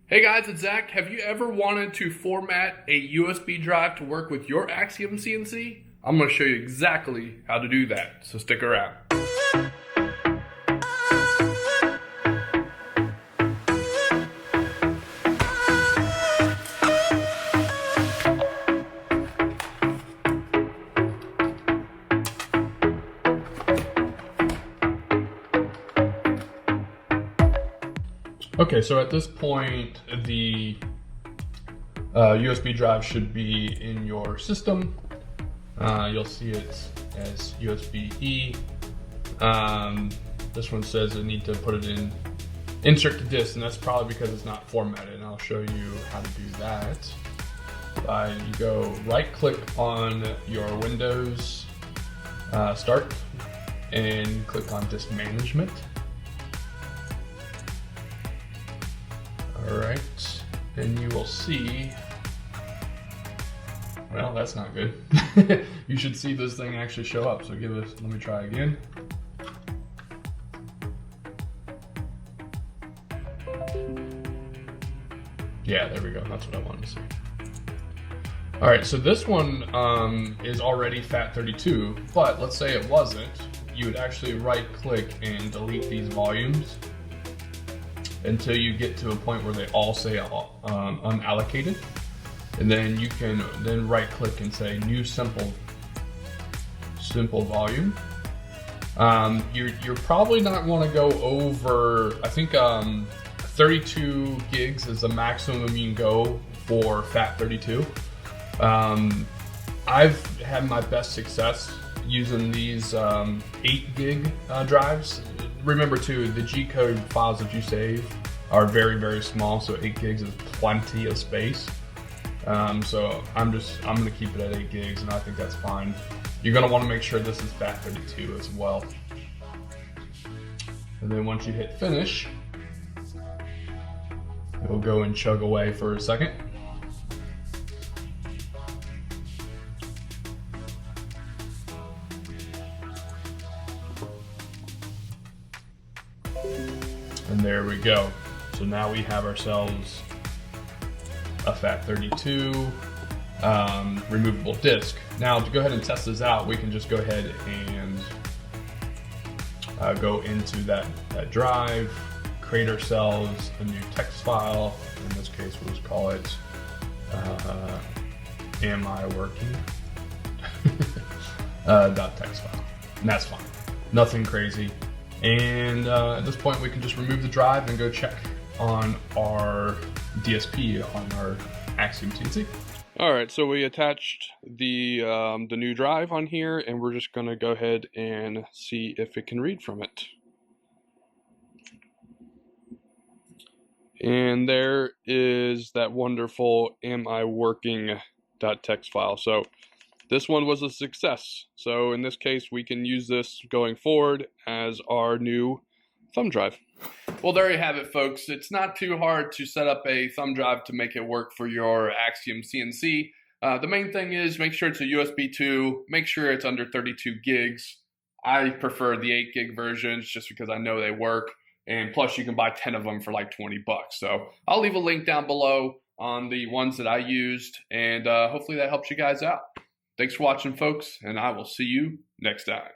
Hey guys, it's Zach. Have you ever wanted to format a USB drive to work with your Axiom CNC? I'm going to show you exactly how to do that, so stick around. Okay, so at this point, the USB drive should be in your system. You'll see it as USB-E. This one says I need to put it in insert to disk, and that's probably because it's not formatted, and I'll show you how to do that. You go right-click on your Windows Start and click on Disk Management. Alright, and you will see, well, that's not good. You should see this thing actually show up, so let me try again. Yeah, there we go, that's what I wanted to see. Alright, so this one is already FAT32, but let's say it wasn't. You would actually right click and delete these volumes until you get to a point where they all say unallocated. And then you can then right click and say new simple volume. You're probably not want to go over, I think 32 gigs is the maximum you can go for FAT32. I've had my best success using these 8 gig drives. Remember too, the G-code files that you save are very, very small, so 8 gigs is plenty of space. So I'm gonna keep it at 8 gigs, and I think that's fine. You're gonna wanna make sure this is FAT32 as well. And then once you hit finish, it'll go and chug away for a second. And there we go. So now we have ourselves a FAT32 removable disc. Now to go ahead and test this out, we can just go ahead and go into that drive, create ourselves a new text file. In this case, we'll just call it am I working .text file. And that's fine. Nothing crazy. And at this point, we can just remove the drive and go check on our DSP on our Axiom CNC. All right, so we attached the new drive on here, and we're just going to go ahead and see if it can read from it. And there is that wonderful "Am I working?" .text file. So this one was a success. So in this case, we can use this going forward as our new thumb drive. Well, there you have it, folks. It's not too hard to set up a thumb drive to make it work for your Axiom CNC. The main thing is make sure it's a USB 2, make sure it's under 32 gigs. I prefer the 8 gig versions just because I know they work. And plus you can buy 10 of them for like 20 bucks. So I'll leave a link down below on the ones that I used, and hopefully that helps you guys out. Thanks for watching, folks, and I will see you next time.